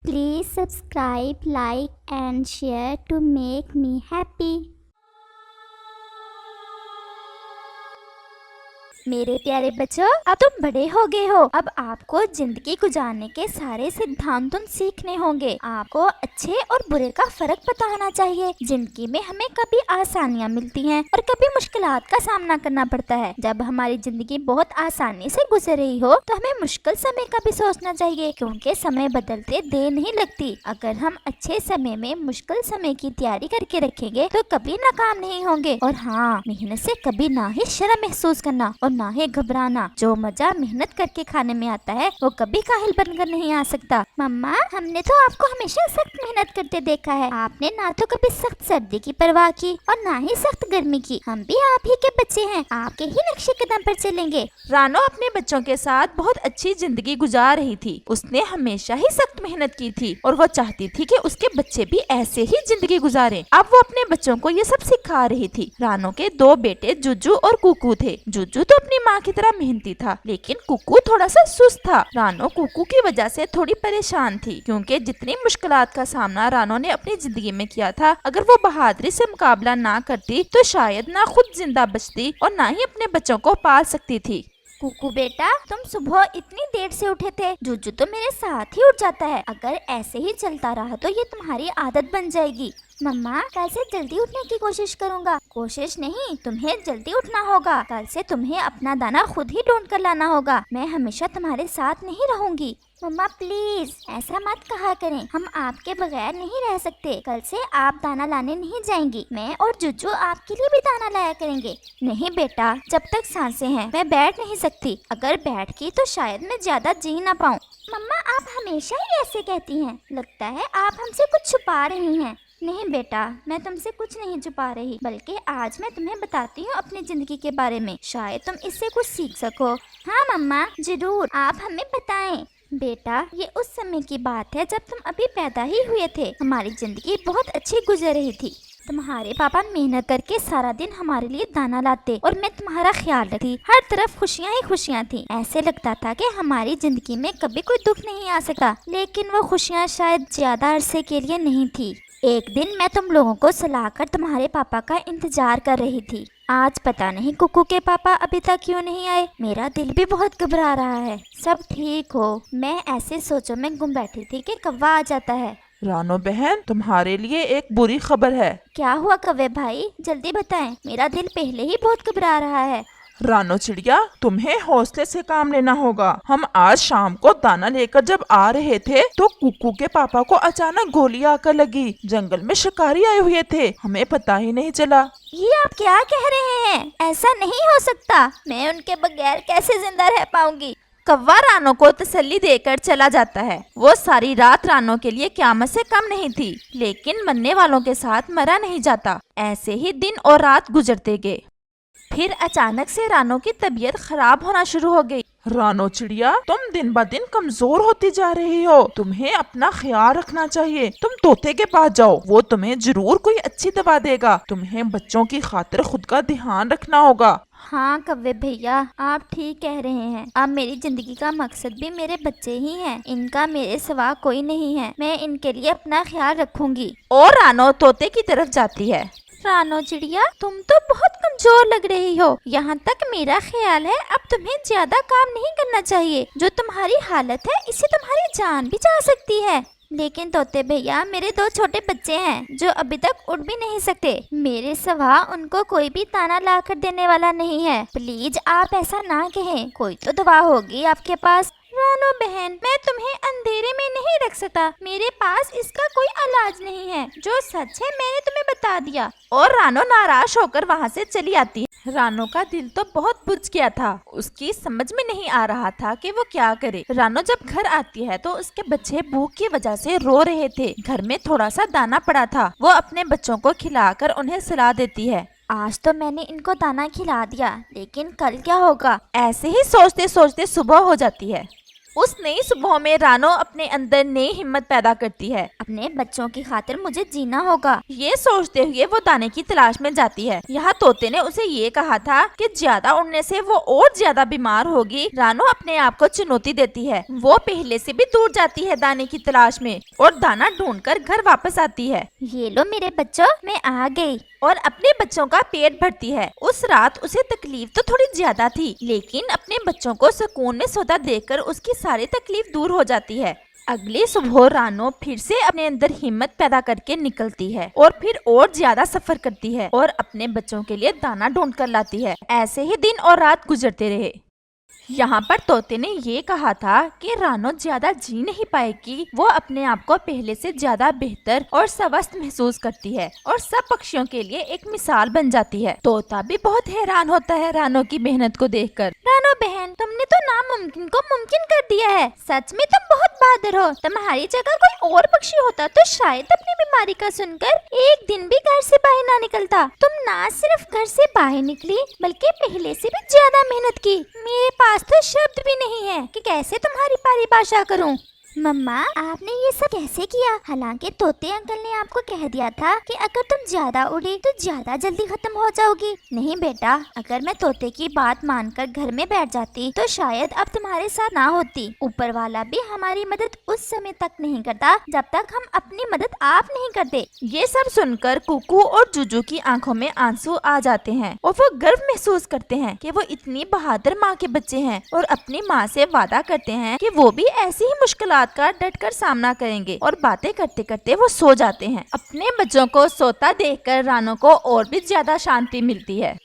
Please subscribe, like and share to make me happy. मेरे प्यारे बच्चों, अब तुम बड़े हो गए हो। अब आपको जिंदगी गुजारने के सारे सिद्धांत सीखने होंगे। आपको अच्छे और बुरे का फर्क पता होना चाहिए। जिंदगी में हमें कभी आसानियाँ मिलती हैं और कभी मुश्किलात का सामना करना पड़ता है। जब हमारी जिंदगी बहुत आसानी से गुजर रही हो तो हमें मुश्किल समय का भी सोचना चाहिए, क्योंकि समय बदलते देर नहीं लगती। अगर हम अच्छे समय में मुश्किल समय की तैयारी करके रखेंगे तो कभी नाकाम नहीं होंगे। और हाँ, मेहनत से कभी ना ही शर्म महसूस करना और ना ही घबराना। जो मजा मेहनत करके खाने में आता है वो कभी काहिल बनकर नहीं आ सकता। मम्मा, हमने तो आपको हमेशा सख्त मेहनत करते देखा है। आपने ना तो कभी सख्त सर्दी की परवाह की और ना ही सख्त गर्मी की। हम भी आप ही के बच्चे हैं, आपके ही नक्शे कदम पर चलेंगे। रानो अपने बच्चों के साथ बहुत अच्छी जिंदगी गुजार रही थी। उसने हमेशा ही सख्त मेहनत की थी और वो चाहती थी कि उसके बच्चे भी ऐसे ही जिंदगी गुजारें। अब वो अपने बच्चों को ये सब सिखा रही थी। रानो के दो बेटे जुजू और कुकू थे। जुजू तो अपनी माँ की तरह मेहनती था, लेकिन कुकू थोड़ा सा सुस्त था। रानो कुकू की वजह से थोड़ी परेशान थी, क्योंकि जितनी मुश्किलात का सामना रानो ने अपनी जिंदगी में किया था, अगर वो बहादुरी से मुकाबला ना करती तो शायद ना खुद जिंदा बचती और ना ही अपने बच्चों को पाल सकती थी। कुकू बेटा, तुम सुबह इतनी देर से उठे थे। जुजू तो मेरे साथ ही उठ जाता है। अगर ऐसे ही चलता रहा तो ये तुम्हारी आदत बन जाएगी। मम्मा, कल से जल्दी उठने की कोशिश करूँगा। कोशिश नहीं, तुम्हें जल्दी उठना होगा। कल से तुम्हें अपना दाना खुद ही ढूंढ कर लाना होगा। मैं हमेशा तुम्हारे साथ नहीं रहूंगी। मम्मा प्लीज ऐसा मत कहा करें, हम आपके बगैर नहीं रह सकते। कल से आप दाना लाने नहीं जाएंगी। मैं और जुजू आपके लिए भी दाना लाया करेंगे। नहीं बेटा, जब तक सांसें हैं मैं बैठ नहीं सकती। अगर बैठ गई तो शायद मैं ज्यादा जी ना पाऊँ। मम्मा, आप हमेशा ही ऐसे कहती हैं। लगता है आप हमसे कुछ छुपा रही हैं। नहीं बेटा, मैं तुमसे कुछ नहीं छुपा रही, बल्कि आज मैं तुम्हें बताती हूँ अपनी जिंदगी के बारे में। शायद तुम इससे कुछ सीख सको। हाँ मम्मा, जरूर, आप हमें बताएं। बेटा, ये उस समय की बात है जब तुम अभी पैदा ही हुए थे। हमारी जिंदगी बहुत अच्छी गुजर रही थी। तुम्हारे पापा मेहनत करके सारा दिन हमारे लिए दाना लाते और मैं तुम्हारा ख्याल रखती। हर तरफ खुशियाँ ही खुशियाँ थी। ऐसे लगता था कि हमारी जिंदगी में कभी कोई दुख नहीं आ सकता, लेकिन वो खुशियाँ शायद ज्यादा अरसे के लिए नहीं थी। एक दिन मैं तुम लोगों को सुलाकर तुम्हारे पापा का इंतजार कर रही थी। आज पता नहीं कुकू के पापा अभी तक क्यों नहीं आए। मेरा दिल भी बहुत घबरा रहा है। सब ठीक हो? मैं ऐसे सोचों में गुम बैठी थी कि कौवा आ जाता है। रानो बहन, तुम्हारे लिए एक बुरी खबर है। क्या हुआ कौवे भाई, जल्दी बताएं। मेरा दिल पहले ही बहुत घबरा रहा है। रानो चिड़िया, तुम्हें हौसले से काम लेना होगा। हम आज शाम को दाना लेकर जब आ रहे थे तो कुकू के पापा को अचानक गोली आकर लगी। जंगल में शिकारी आए हुए थे, हमें पता ही नहीं चला। ये आप क्या कह रहे हैं? ऐसा नहीं हो सकता। मैं उनके बगैर कैसे जिंदा रह पाऊंगी? कौवा रानो को तसल्ली देकर चला जाता है। वो सारी रात रानो के लिए क़यामत से कम नहीं थी, लेकिन मरने वालों के साथ मरा नहीं जाता। ऐसे ही दिन और रात गुजरते गए। फिर अचानक से रानो की तबीयत खराब होना शुरू हो गई। रानो चिड़िया, तुम दिन ब दिन कमजोर होती जा रही हो। तुम्हें अपना ख्याल रखना चाहिए। तुम तोते के पास जाओ, वो तुम्हें जरूर कोई अच्छी दवा देगा। तुम्हें बच्चों की खातिर खुद का ध्यान रखना होगा। हाँ कौवे भैया, आप ठीक कह रहे हैं। अब मेरी जिंदगी का मकसद भी मेरे बच्चे ही हैं। इनका मेरे सिवा कोई नहीं है। मैं इनके लिए अपना ख्याल रखूंगी। और रानो तोते की तरफ जाती है। रानो चिड़िया, तुम तो बहुत कमजोर लग रही हो। यहाँ तक मेरा ख्याल है अब तुम्हें ज्यादा काम नहीं करना चाहिए। जो तुम्हारी हालत है इससे तुम्हारी जान भी जा सकती है। लेकिन तोते भैया, मेरे दो छोटे बच्चे हैं जो अभी तक उड़ भी नहीं सकते। मेरे सिवा उनको कोई भी दाना ला कर देने वाला नहीं है। प्लीज आप ऐसा ना कहें। कोई तो दवा होगी आपके पास। रानो बहन, मैं तुम्हें अंधेरे में नहीं रख सकता। मेरे पास इसका कोई इलाज नहीं है। जो सच है मैंने तुम्हें बता दिया। और रानो नाराज होकर वहाँ से चली आती है। रानो का दिल तो बहुत बुझ गया था। उसकी समझ में नहीं आ रहा था कि वो क्या करे। रानो जब घर आती है तो उसके बच्चे भूख की वजह से रो रहे थे। घर में थोड़ा सा दाना पड़ा था। वो अपने बच्चों को खिलाकर उन्हें सुला देती है। आज तो मैंने इनको दाना खिला दिया, लेकिन कल क्या होगा? ऐसे ही सोचते सोचते सुबह हो जाती है। उस नई सुबह में रानो अपने अंदर नई हिम्मत पैदा करती है। अपने बच्चों की खातिर मुझे जीना होगा। ये सोचते हुए वो दाने की तलाश में जाती है। यहाँ तोते ने उसे ये कहा था कि ज्यादा उड़ने से वो और ज्यादा बीमार होगी। रानो अपने आप को चुनौती देती है। वो पहले से भी दूर जाती है दाने की तलाश में और दाना ढूंढकर घर वापस आती है ये लो मेरे बच्चों, मैं आ गई। और अपने बच्चों का पेट भरती है। उस रात उसे तकलीफ तो थोड़ी ज्यादा थी, लेकिन अपने बच्चों को सुकून में सोता देखकर उसकी सारी तकलीफ दूर हो जाती है। अगली सुबह रानो फिर से अपने अंदर हिम्मत पैदा करके निकलती है और फिर और ज्यादा सफर करती है और अपने बच्चों के लिए दाना ढूंढ कर लाती है। ऐसे ही दिन और रात गुजरते रहे। यहाँ पर तोते ने ये कहा था कि रानो ज्यादा जी नहीं पाएगी। वो अपने आप को पहले से ज्यादा बेहतर और स्वस्थ महसूस करती है और सब पक्षियों के लिए एक मिसाल बन जाती है। तोता भी बहुत हैरान होता है रानो की मेहनत को देखकर। रानो बहन, तुमने तो नामुमकिन को मुमकिन कर दिया है। सच में तुम बहुत बहादुर हो। तुम्हारी जगह कोई और पक्षी होता तो शायद अपनी बीमारी का सुनकर एक दिन भी घर से बाहर ना निकलता। तुम ना सिर्फ घर से बाहर निकली बल्कि पहले से भी ज्यादा मेहनत की। मेरे पास तो शब्द भी नहीं है कि कैसे तुम्हारी परिभाषा करूं। मम्मा, आपने ये सब कैसे किया? हालांकि तोते अंकल ने आपको कह दिया था कि अगर तुम ज्यादा उड़ी तो ज्यादा जल्दी खत्म हो जाओगी। नहीं बेटा, अगर मैं तोते की बात मानकर घर में बैठ जाती तो शायद अब तुम्हारे साथ ना होती। ऊपर वाला भी हमारी मदद उस समय तक नहीं करता जब तक हम अपनी मदद आप नहीं करते। ये सब सुनकर कुकू और जुजू की आंखों में आंसू आ जाते हैं और वो गर्व महसूस करते हैं कि वो इतनी बहादुर माँ के बच्चे हैं और अपनी माँ से वादा करते हैं कि वो भी ऐसी ही मुश्किलात का डटकर सामना करेंगे। और बातें करते करते वो सो जाते हैं। अपने बच्चों को सोता देखकर रानो को और भी ज्यादा शांति मिलती है।